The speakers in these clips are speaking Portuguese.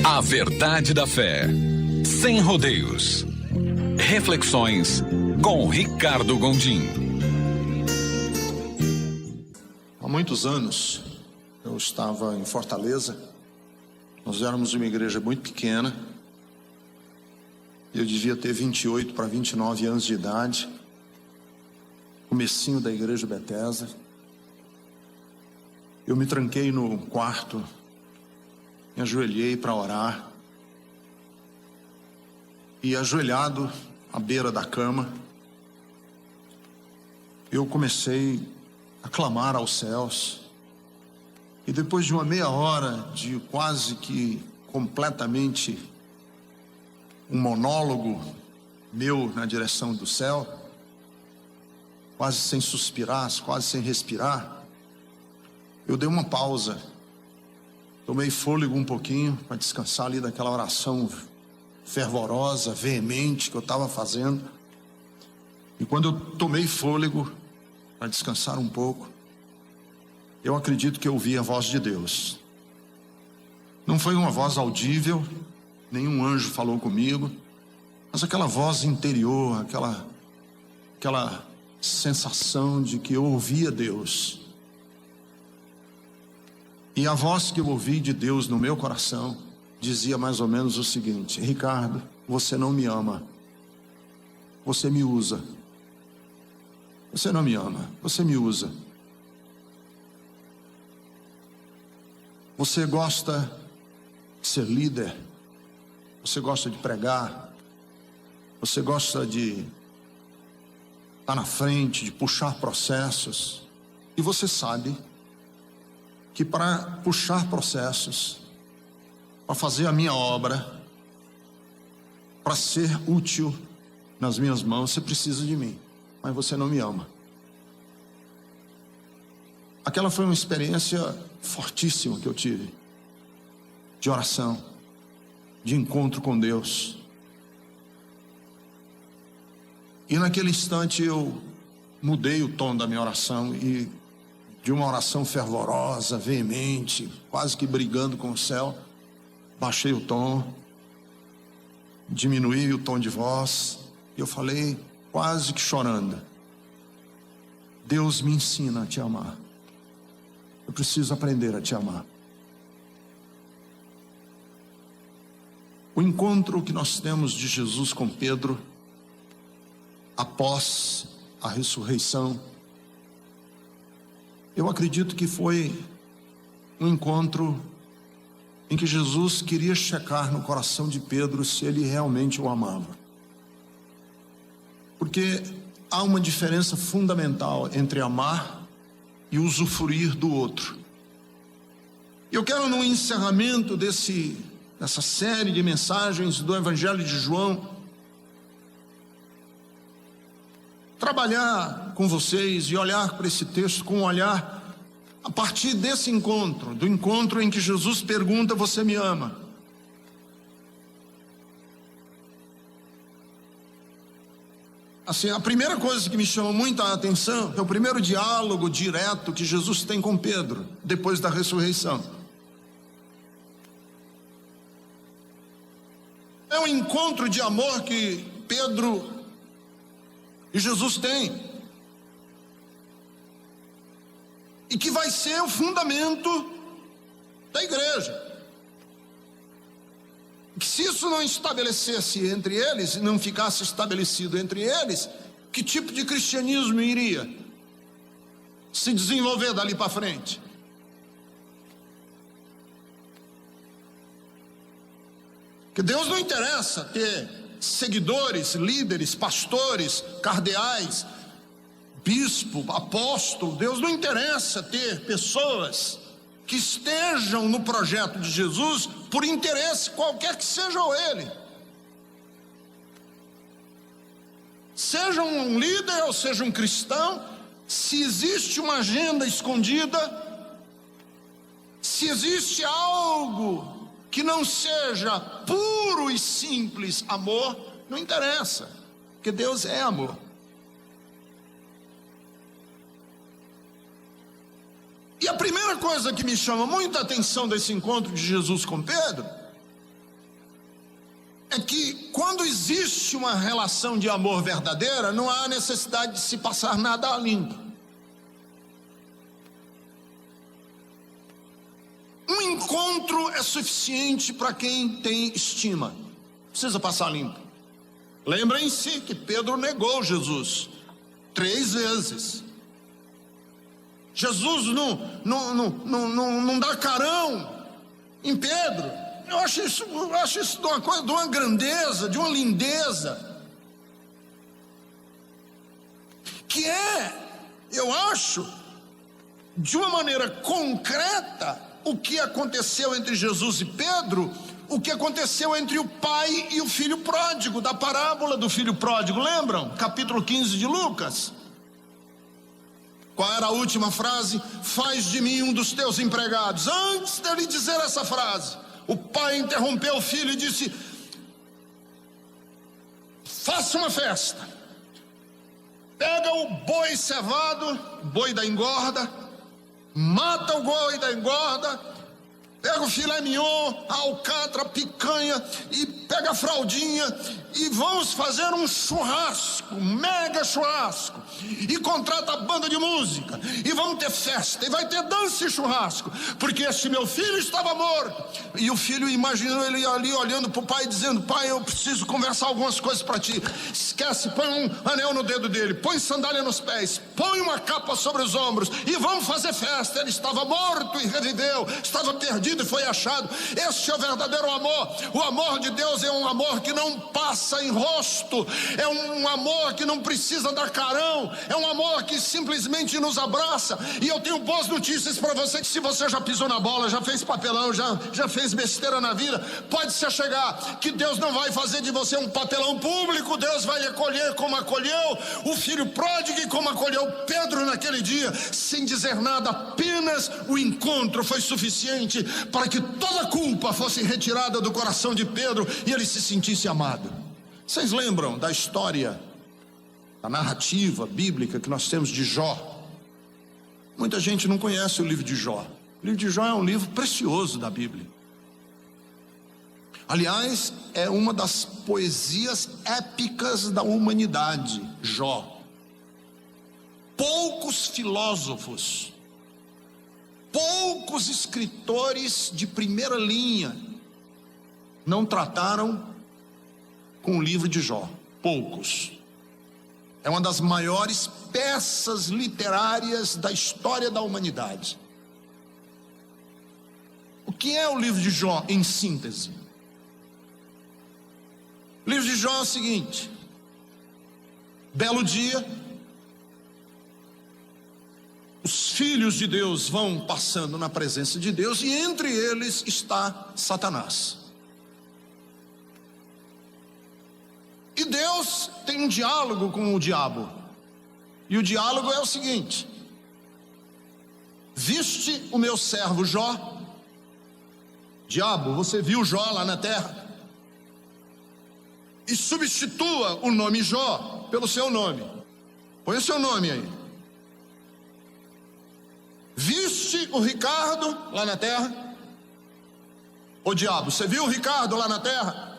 A verdade da fé, sem rodeios. Reflexões com Ricardo Gondim. Há muitos anos eu estava em Fortaleza. Nós éramos uma igreja muito pequena. Eu devia ter 28 para 29 anos de idade. Comecinho da igreja Bethesda. Eu me tranquei no quarto, me ajoelhei para orar. E ajoelhado à beira da cama, eu comecei a clamar aos céus. E depois de uma meia hora de quase que completamente um monólogo meu na direção do céu, quase sem suspirar, quase sem respirar, eu dei uma pausa, tomei fôlego um pouquinho para descansar ali daquela oração fervorosa, veemente que eu estava fazendo. E quando eu tomei fôlego para descansar um pouco, eu acredito que eu ouvi a voz de Deus. Não foi uma voz audível, nenhum anjo falou comigo, mas aquela voz interior, aquela sensação de que eu ouvia Deus. E a voz que eu ouvi de Deus no meu coração dizia mais ou menos o seguinte: Ricardo, você não me ama, você me usa. Você não me ama, você me usa. Você gosta de ser líder, você gosta de pregar, você gosta de estar na frente, de puxar processos, e você sabe que para puxar processos, para fazer a minha obra, para ser útil nas minhas mãos, você precisa de mim, mas você não me ama. Aquela foi uma experiência fortíssima que eu tive, de oração, de encontro com Deus. E naquele instante eu mudei o tom da minha oração e de uma oração fervorosa, veemente, quase que brigando com o céu, baixei o tom, diminuí o tom de voz, e eu falei quase que chorando: Deus me ensina a te amar. Eu preciso aprender a te amar. O encontro que nós temos de Jesus com Pedro, após a ressurreição, eu acredito que foi um encontro em que Jesus queria checar no coração de Pedro se ele realmente o amava. Porque há uma diferença fundamental entre amar e usufruir do outro. Eu quero, no encerramento dessa série de mensagens do Evangelho de João, trabalhar com vocês e olhar para esse texto com um olhar a partir desse encontro, do encontro em que Jesus pergunta: você me ama? Assim, a primeira coisa que me chama muito a atenção é o primeiro diálogo direto que Jesus tem com Pedro, depois da ressurreição. É um encontro de amor que Pedro e Jesus tem, e que vai ser o fundamento da igreja. Que se isso não estabelecesse entre eles, não ficasse estabelecido entre eles, que tipo de cristianismo iria se desenvolver dali para frente? Que Deus não interessa ter seguidores, líderes, pastores, cardeais, bispo, apóstolo. Deus não interessa ter pessoas que estejam no projeto de Jesus por interesse qualquer que seja ele. Seja um líder ou seja um cristão, se existe uma agenda escondida, se existe algo que não seja puro e simples amor, não interessa, porque Deus é amor. E a primeira coisa que me chama muita atenção desse encontro de Jesus com Pedro é que quando existe uma relação de amor verdadeira, não há necessidade de se passar nada a limpo. Um encontro é suficiente para quem tem estima. Não precisa passar limpo. Lembrem-se que Pedro negou Jesus 3 vezes. Jesus não dá carão em Pedro. Eu acho isso de uma coisa, de uma grandeza, de uma lindeza, que eu acho, de uma maneira concreta, o que aconteceu entre Jesus e Pedro, o que aconteceu entre o pai e o filho pródigo, da parábola do filho pródigo, lembram? Capítulo 15 de Lucas. Qual era a última frase? Faz de mim um dos teus empregados. Antes dele dizer essa frase, o pai interrompeu o filho e disse: faça uma festa, pega o boi cevado, boi da engorda, mata o boi da engorda, pega o filé mignon, a alcatra, a picanha, e pega a fraldinha, e vamos fazer um churrasco, um mega churrasco, e contrata a banda de música, e vamos ter festa, e vai ter dança e churrasco, porque este meu filho estava morto. E o filho imaginou ele ali olhando para o pai, dizendo: pai, eu preciso conversar algumas coisas para ti. Esquece, põe um anel no dedo dele, põe sandália nos pés, põe uma capa sobre os ombros, e vamos fazer festa. Ele estava morto e reviveu, estava perdido e foi achado. Este é o verdadeiro amor. O amor de Deus é um amor que não passa em rosto, é um amor que não precisa dar carão, é um amor que simplesmente nos abraça. E eu tenho boas notícias para você, que se você já pisou na bola, já fez papelão, já fez besteira na vida, pode se achegar, que Deus não vai fazer de você um papelão público. Deus vai lhe acolher como acolheu o filho pródigo e como acolheu Pedro naquele dia, sem dizer nada, apenas o encontro foi suficiente para que toda a culpa fosse retirada do coração de Pedro e ele se sentisse amado. Vocês lembram da história, da narrativa bíblica que nós temos de Jó? Muita gente não conhece o livro de Jó. O livro de Jó é um livro precioso da Bíblia. Aliás, é uma das poesias épicas da humanidade, Jó. Poucos filósofos, poucos escritores de primeira linha não trataram com o livro de Jó. Poucos. É uma das maiores peças literárias da história da humanidade. O que é o livro de Jó em síntese? O livro de Jó é o seguinte: belo dia, os filhos de Deus vão passando na presença de Deus, e entre eles está Satanás. E Deus tem um diálogo com o diabo, e o diálogo é o seguinte: viste o meu servo Jó? Diabo, você viu Jó lá na terra? E substitua o nome Jó pelo seu nome. Põe o seu nome aí. Viste o Ricardo lá na terra? Ô diabo, você viu o Ricardo lá na terra?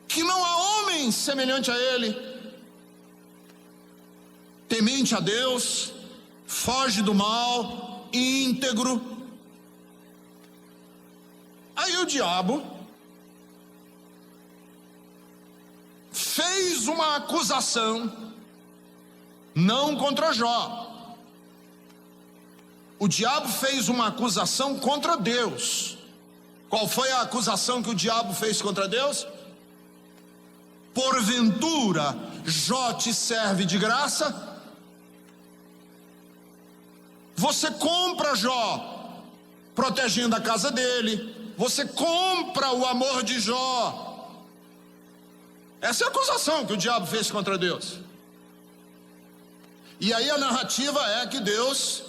Que não há homem semelhante a ele, temente a Deus, foge do mal, íntegro. Aí o diabo fez uma acusação, não contra Jó. O diabo fez uma acusação contra Deus. Qual foi a acusação que o diabo fez contra Deus? Porventura Jó te serve de graça? Você compra Jó protegendo a casa dele, você compra o amor de Jó. Essa é a acusação que o diabo fez contra Deus. E aí a narrativa é que Deus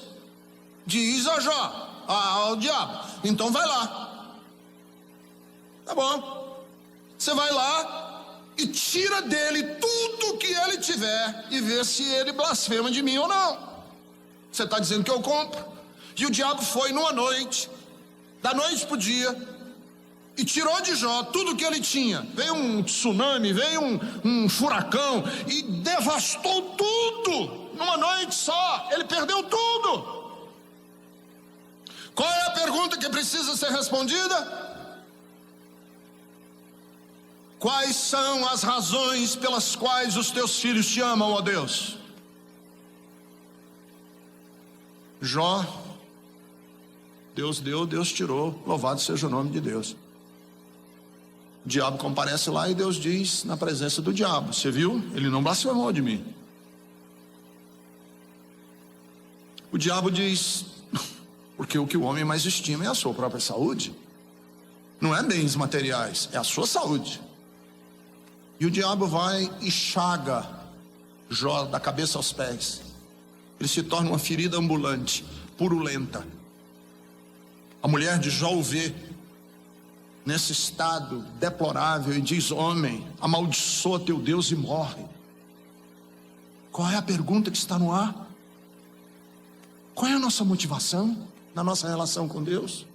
diz a Jó, ao diabo: então vai lá. Tá bom. Você vai lá e tira dele tudo que ele tiver e vê se ele blasfema de mim ou não. Você está dizendo que eu compro. E o diabo foi numa noite, da noite para o dia, e tirou de Jó tudo que ele tinha. Veio um tsunami, veio um furacão e devastou tudo numa noite só. Ele perdeu tudo. Qual é a pergunta que precisa ser respondida? Quais são as razões pelas quais os teus filhos te amam, ó Deus? Jó, Deus deu, Deus tirou, louvado seja o nome de Deus. O diabo comparece lá e Deus diz na presença do diabo: você viu? Ele não blasfemou de mim. O diabo diz: porque o que o homem mais estima é a sua própria saúde. Não é bens materiais, é a sua saúde. E o diabo vai e chaga Jó da cabeça aos pés. Ele se torna uma ferida ambulante, purulenta. A mulher de Jó o vê nesse estado deplorável e diz: homem, amaldiçoa teu Deus e morre. Qual é a pergunta que está no ar? Qual é a nossa motivação na nossa relação com Deus?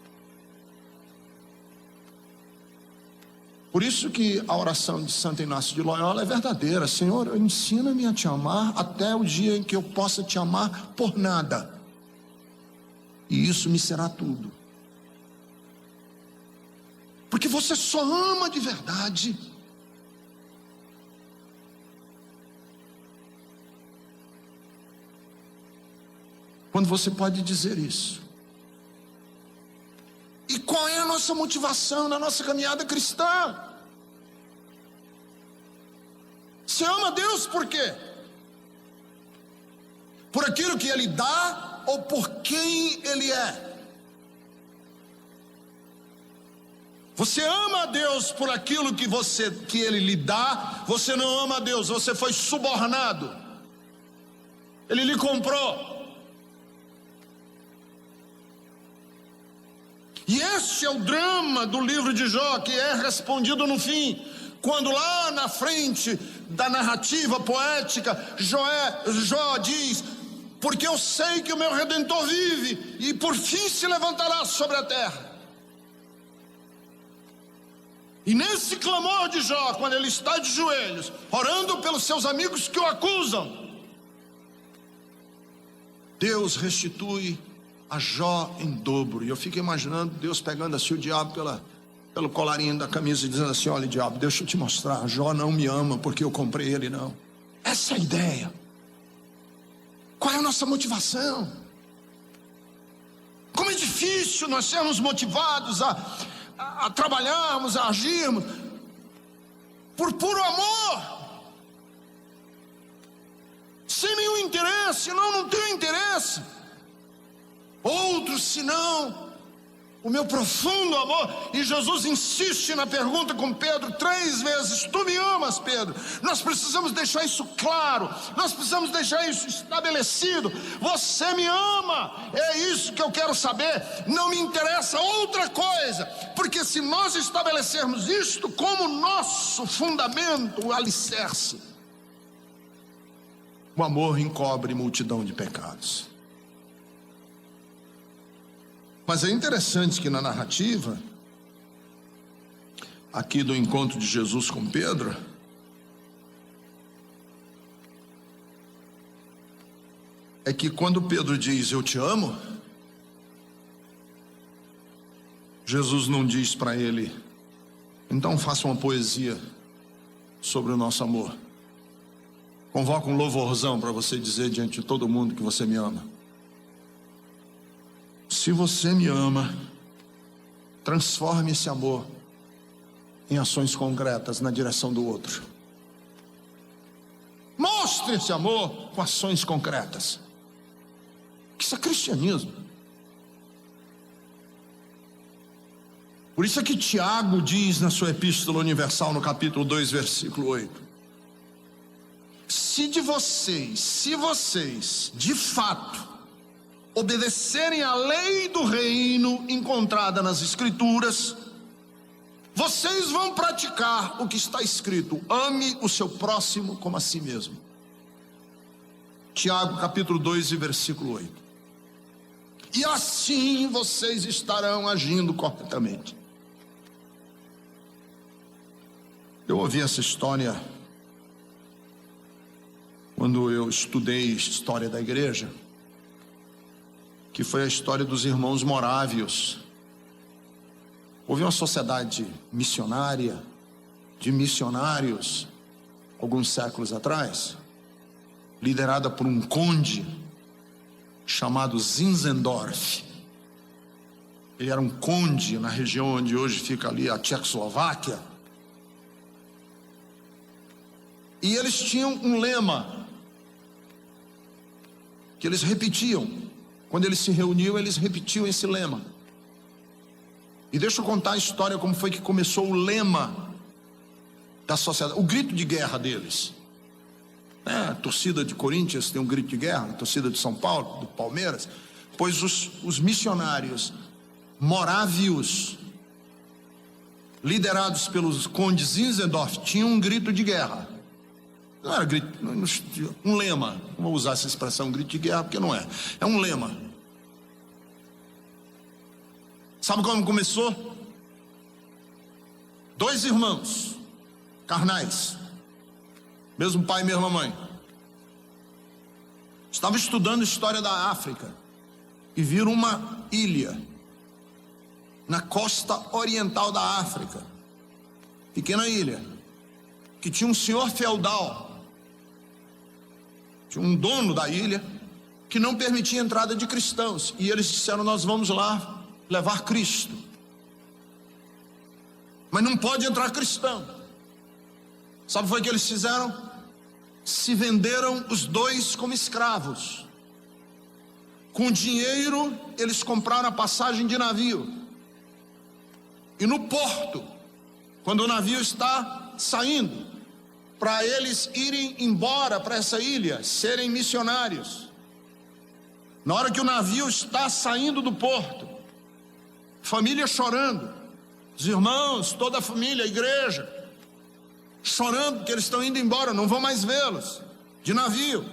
Por isso que a oração de Santo Inácio de Loyola é verdadeira: Senhor, ensina-me a te amar até o dia em que eu possa te amar por nada, e isso me será tudo. Porque você só ama de verdade quando você pode dizer isso. E qual é a nossa motivação na nossa caminhada cristã? Você ama Deus por quê? Por aquilo que Ele dá ou por quem Ele é? Você ama a Deus por aquilo que Ele lhe dá. Você não ama a Deus, você foi subornado. Ele lhe comprou. E este é o drama do livro de Jó, que é respondido no fim, quando lá na frente da narrativa poética, Jó diz: porque eu sei que o meu Redentor vive e por fim se levantará sobre a terra. E nesse clamor de Jó, quando ele está de joelhos, orando pelos seus amigos que o acusam, Deus restitui a Jó em dobro. E eu fico imaginando Deus pegando assim o diabo pelo colarinho da camisa e dizendo assim: olha, diabo, deixa eu te mostrar, Jó não me ama porque eu comprei ele, não. Essa é a ideia. Qual é a nossa motivação? Como é difícil nós sermos motivados a trabalharmos, a agirmos por puro amor, sem nenhum interesse. Não tenho interesse outro senão o meu profundo amor. E Jesus insiste na pergunta com Pedro 3 vezes: tu me amas, Pedro? Nós precisamos deixar isso claro, nós precisamos deixar isso estabelecido. Você me ama, é isso que eu quero saber, não me interessa outra coisa. Porque se nós estabelecermos isto como nosso fundamento, o alicerce, o amor encobre multidão de pecados. Mas é interessante que na narrativa aqui do encontro de Jesus com Pedro, é que quando Pedro diz eu te amo, Jesus não diz para ele: então faça uma poesia sobre o nosso amor, convoca um louvorzão para você dizer diante de todo mundo que você me ama. Se você me ama, transforme esse amor em ações concretas na direção do outro. Mostre esse amor com ações concretas. Isso é cristianismo. Por isso é que Tiago diz na sua Epístola Universal, no capítulo 2, versículo 8: se vocês de fato obedecerem à lei do reino encontrada nas Escrituras, vocês vão praticar o que está escrito: ame o seu próximo como a si mesmo. Tiago capítulo 2 e versículo 8. E assim vocês estarão agindo corretamente. Eu ouvi essa história quando eu estudei história da igreja, que foi a história dos irmãos morávios. Houve uma sociedade missionária, de missionários, alguns séculos atrás, liderada por um conde chamado Zinzendorf. Ele era um conde na região onde hoje fica ali a Tchecoslováquia. E eles tinham um lema que eles repetiam. Quando eles se reuniam, eles repetiam esse lema. E deixa eu contar a história como foi que começou o lema da sociedade, o grito de guerra deles. A torcida de Corinthians tem um grito de guerra, a torcida de São Paulo, do Palmeiras. Pois os missionários morávios, liderados pelos condes Zinzendorf, tinham um grito de guerra. Não era grito, um lema. Não vou usar essa expressão, grito de guerra, porque não é. É um lema. Sabe como começou? 2 irmãos carnais, mesmo pai e mesma mãe, estavam estudando história da África e viram uma ilha na costa oriental da África, pequena ilha, que tinha um senhor feudal, tinha um dono da ilha que não permitia a entrada de cristãos, e eles disseram: nós vamos lá levar Cristo, mas não pode entrar cristão. Sabe o que foi que eles fizeram? Se venderam os 2 como escravos. Com dinheiro eles compraram a passagem de navio, e no porto, quando o navio está saindo, para eles irem embora para essa ilha, serem missionários, na hora que o navio está saindo do porto, família chorando, os irmãos, toda a família, a igreja, chorando porque eles estão indo embora, não vão mais vê-los, de navio.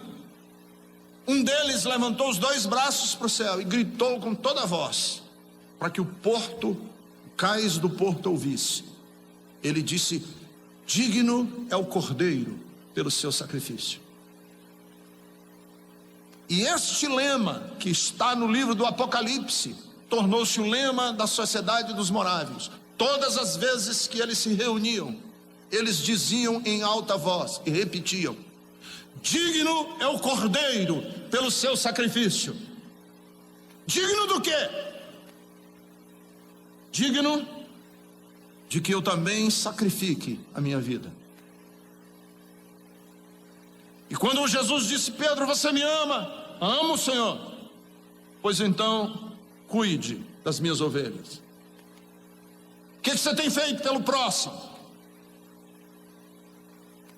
Um deles levantou os 2 braços para o céu e gritou com toda a voz, para que o cais do porto ouvisse. Ele disse: digno é o cordeiro pelo seu sacrifício. E este lema, que está no livro do Apocalipse, tornou-se o lema da sociedade dos morávios. Todas as vezes que eles se reuniam, eles diziam em alta voz e repetiam: digno é o cordeiro pelo seu sacrifício. Digno do quê? Digno de que eu também sacrifique a minha vida. E quando Jesus disse: Pedro, você me ama? Amo, Senhor. Pois então, cuide das minhas ovelhas. O que você tem feito pelo próximo?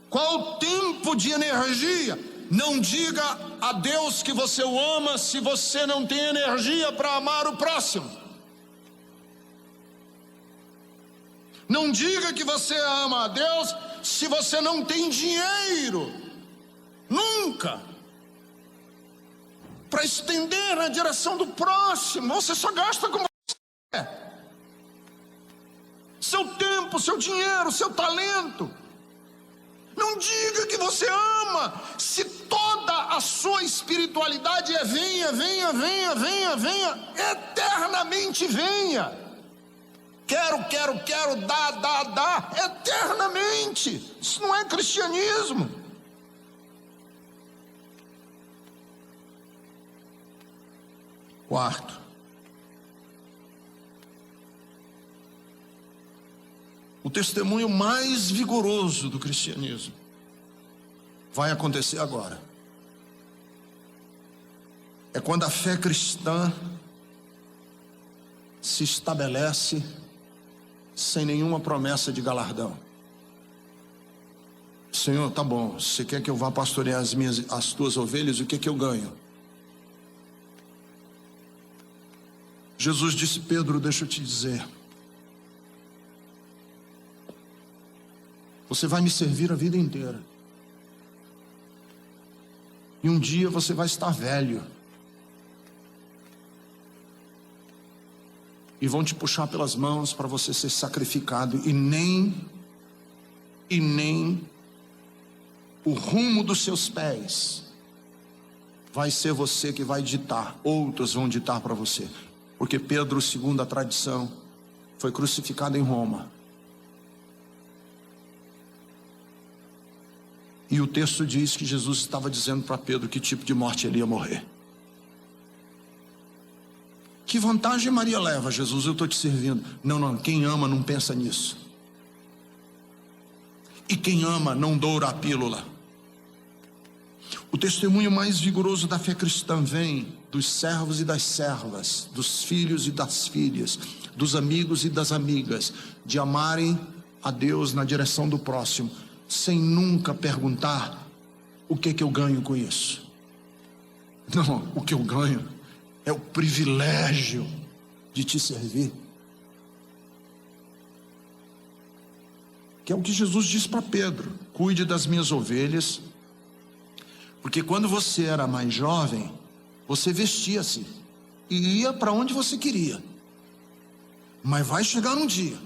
Qual o tempo de energia? Não diga a Deus que você o ama se você não tem energia para amar o próximo. Não diga que você ama a Deus se você não tem dinheiro, nunca, para estender na direção do próximo. Você só gasta com você, seu tempo, seu dinheiro, seu talento. Não diga que você ama se toda a sua espiritualidade é venha, venha, venha, venha, venha, eternamente venha. Quero, dá, eternamente. Isso não é cristianismo. Quarto, o testemunho mais vigoroso do cristianismo vai acontecer agora. É quando a fé cristã se estabelece sem nenhuma promessa de galardão. Senhor, tá bom, você quer que eu vá pastorear as tuas ovelhas, o que que eu ganho? Jesus disse: Pedro, deixa eu te dizer, você vai me servir a vida inteira, e um dia você vai estar velho, e vão te puxar pelas mãos para você ser sacrificado, e nem e nem o rumo dos seus pés vai ser você que vai ditar, outros vão ditar para você. Porque Pedro, segundo a tradição, foi crucificado em Roma. E o texto diz que Jesus estava dizendo para Pedro que tipo de morte ele ia morrer. Que vantagem Maria leva? Jesus, eu estou te servindo. Não, quem ama não pensa nisso. E quem ama não doura a pílula. O testemunho mais vigoroso da fé cristã vem dos servos e das servas, dos filhos e das filhas, dos amigos e das amigas, de amarem a Deus na direção do próximo, sem nunca perguntar o que eu ganho com isso. Não, o que eu ganho é o privilégio de te servir. Que é o que Jesus disse para Pedro: cuide das minhas ovelhas. Porque quando você era mais jovem, você vestia-se e ia para onde você queria. Mas vai chegar um dia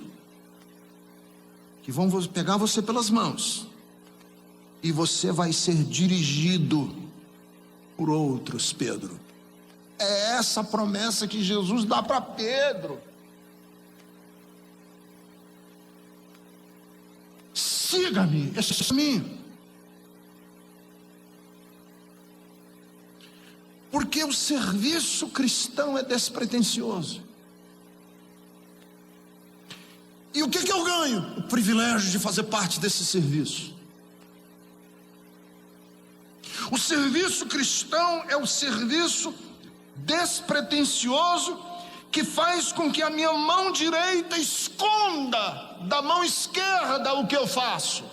que vão pegar você pelas mãos e você vai ser dirigido por outros, Pedro. É essa promessa que Jesus dá para Pedro. Siga-me, esse é o caminho. Porque o serviço cristão é despretensioso. E o que eu ganho? O privilégio de fazer parte desse serviço. O serviço cristão é o serviço despretensioso que faz com que a minha mão direita esconda da mão esquerda o que eu faço.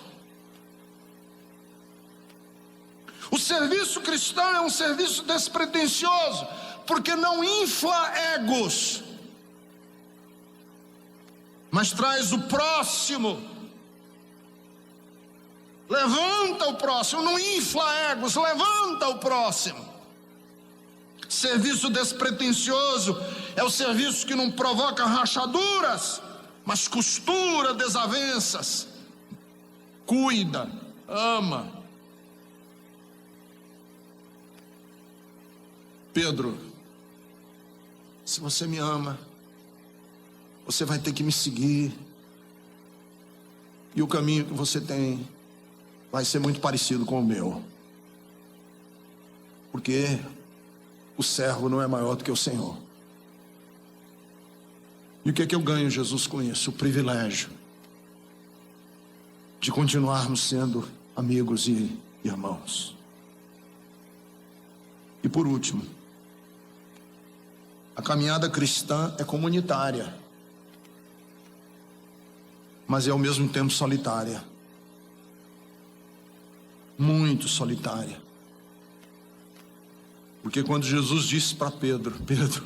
O serviço cristão é um serviço despretensioso, porque não infla egos, mas traz o próximo, levanta o próximo, não infla egos, levanta o próximo. Serviço despretensioso é o serviço que não provoca rachaduras, mas costura desavenças, cuida, ama. Pedro, se você me ama, você vai ter que me seguir. E o caminho que você tem vai ser muito parecido com o meu. Porque o servo não é maior do que o Senhor. E o que é que eu ganho, Jesus, com isso? O privilégio de continuarmos sendo amigos e irmãos. E por último, a caminhada cristã é comunitária, mas é ao mesmo tempo solitária. Muito solitária. Porque quando Jesus disse para Pedro: Pedro,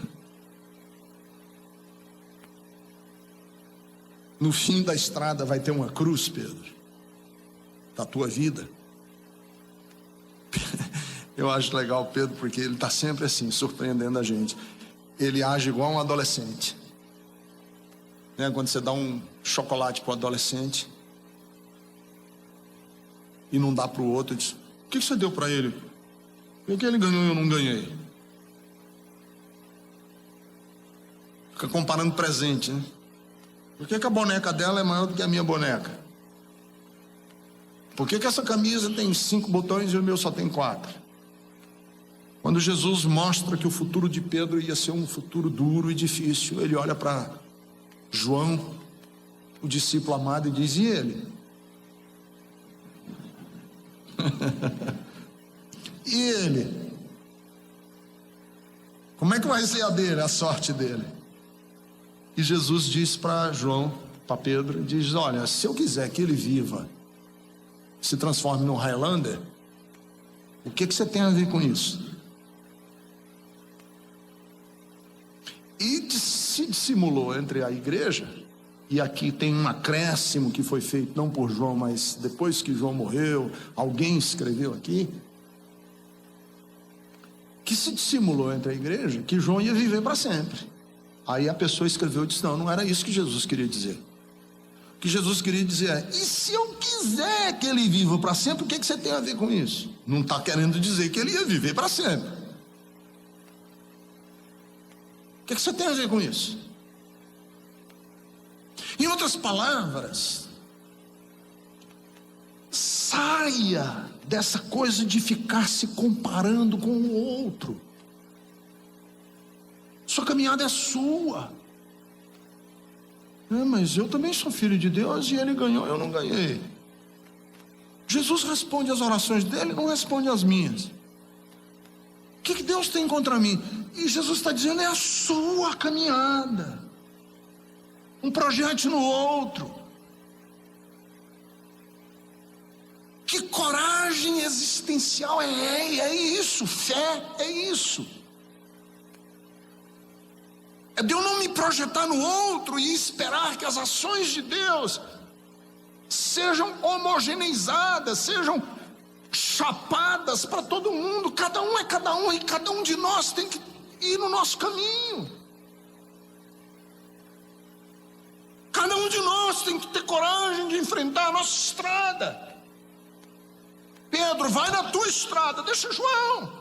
no fim da estrada vai ter uma cruz, Pedro, da tua vida. Eu acho legal Pedro, porque ele está sempre assim, surpreendendo a gente. Ele age igual um adolescente, né? Quando você dá um chocolate para o adolescente e não dá para o outro, diz: o que você deu para ele? O que ele ganhou e eu não ganhei? Fica comparando presente, né? Por que a boneca dela é maior do que a minha boneca? Por que essa camisa tem 5 botões e o meu só tem 4? Quando Jesus mostra que o futuro de Pedro ia ser um futuro duro e difícil, ele olha para João, o discípulo amado, e diz: e ele? E ele? Como é que vai ser a dele, a sorte dele? E Jesus diz para João, para Pedro, diz: olha, se eu quiser que ele viva, se transforme num Highlander, o que você tem a ver com isso? E se dissimulou entre a igreja, e aqui tem um acréscimo que foi feito não por João, mas depois que João morreu, alguém escreveu aqui, que se dissimulou entre a igreja que João ia viver para sempre. Aí a pessoa escreveu e disse: não era isso que Jesus queria dizer. O que Jesus queria dizer é: e se eu quiser que ele viva para sempre, o que você tem a ver com isso? Não está querendo dizer que ele ia viver para sempre. O que você tem a ver com isso? Em outras palavras, saia dessa coisa de ficar se comparando com o outro. Sua caminhada é sua. Mas eu também sou filho de Deus e ele ganhou, eu não ganhei. Jesus responde às orações dele, não responde às minhas. O que Deus tem contra mim? E Jesus está dizendo: é a sua caminhada. Um projete no outro. Que coragem existencial é isso? Fé é isso. É de eu não me projetar no outro e esperar que as ações de Deus sejam homogeneizadas, sejam chapadas para todo mundo. Cada um é cada um e cada um de nós tem que ir no nosso caminho. Cada um de nós tem que ter coragem de enfrentar a nossa estrada. Pedro, vai na tua estrada, deixa João.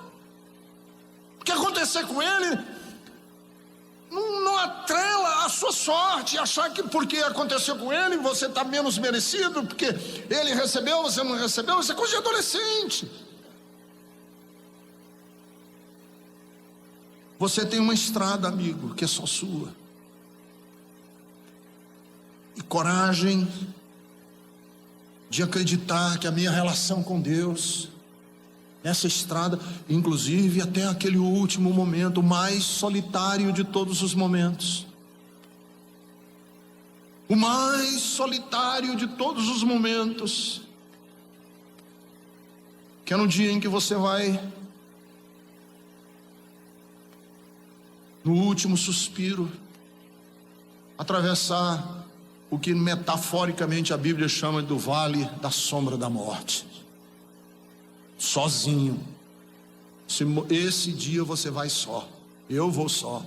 O que acontecer com ele não atrela a sua sorte, achar que porque aconteceu com ele você está menos merecido, porque ele recebeu, você não recebeu. Isso é coisa de adolescente. Você tem uma estrada, amigo, que é só sua. E coragem de acreditar que a minha relação com Deus, essa estrada, inclusive até aquele último momento, o mais solitário de todos os momentos, o mais solitário de todos os momentos, que é no dia em que você vai, no último suspiro, atravessar o que metaforicamente a Bíblia chama do vale da sombra da morte. Sozinho. Esse dia você vai só. Eu vou só.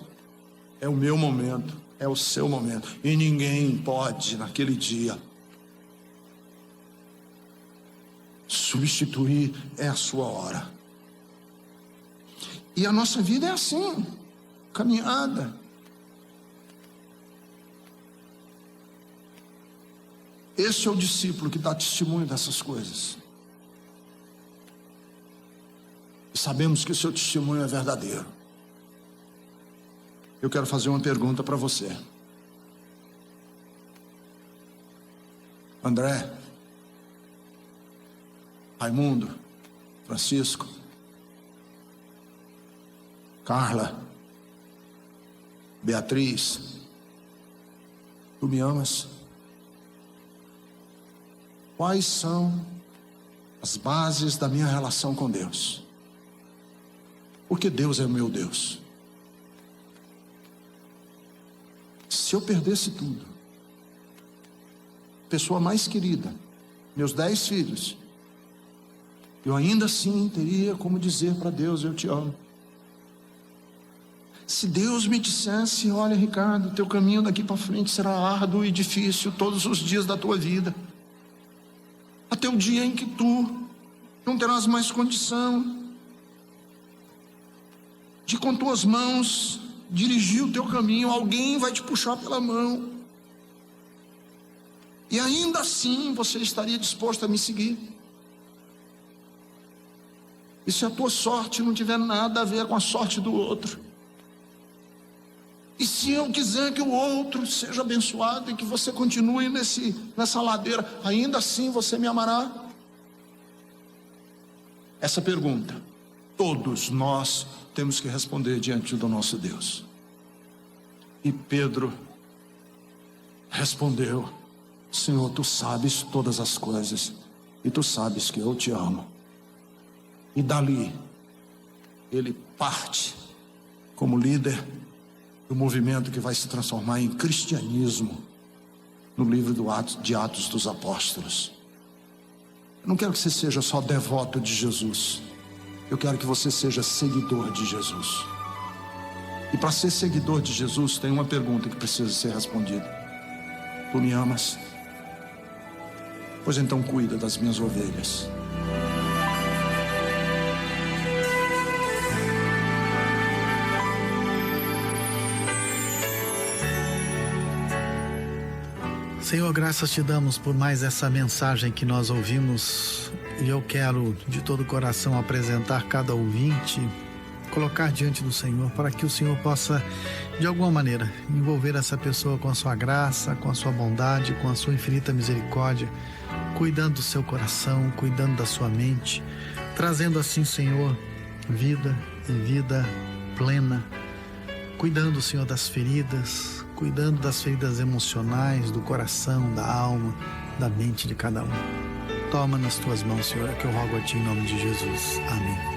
É o meu momento. É o seu momento. E ninguém pode naquele dia substituir. É a sua hora. E a nossa vida é assim. Caminhada. Esse é o discípulo que dá testemunho dessas coisas. E sabemos que o seu testemunho é verdadeiro. Eu quero fazer uma pergunta para você. André, Raimundo, Francisco, Carla, Beatriz, tu me amas? Quais são as bases da minha relação com Deus? Porque Deus é o meu Deus. Se eu perdesse tudo, pessoa mais querida, meus 10 filhos, eu ainda assim teria como dizer para Deus: eu te amo. Se Deus me dissesse: olha, Ricardo, teu caminho daqui para frente será árduo e difícil todos os dias da tua vida, até o dia em que tu não terás mais condição de com tuas mãos dirigir o teu caminho, alguém vai te puxar pela mão, e ainda assim você estaria disposto a me seguir. E se a tua sorte não tiver nada a ver com a sorte do outro, e se eu quiser que o outro seja abençoado e que você continue nessa ladeira, ainda assim você me amará? Essa pergunta todos nós temos que responder diante do nosso Deus. E Pedro respondeu: Senhor, tu sabes todas as coisas e tu sabes que eu te amo. E dali ele parte como líder do movimento que vai se transformar em cristianismo no livro de Atos dos Apóstolos. Eu não quero que você seja só devoto de Jesus, eu quero que você seja seguidor de Jesus. E para ser seguidor de Jesus tem uma pergunta que precisa ser respondida: tu me amas? Pois então cuida das minhas ovelhas. Senhor, graças te damos por mais essa mensagem que nós ouvimos, e eu quero de todo o coração apresentar cada ouvinte, colocar diante do Senhor, para que o Senhor possa, de alguma maneira, envolver essa pessoa com a sua graça, com a sua bondade, com a sua infinita misericórdia, cuidando do seu coração, cuidando da sua mente, trazendo assim, Senhor, vida e vida plena, cuidando, Senhor, das feridas, cuidando das feridas emocionais, do coração, da alma, da mente de cada um. Toma nas tuas mãos, Senhor, é que eu rogo a ti em nome de Jesus. Amém.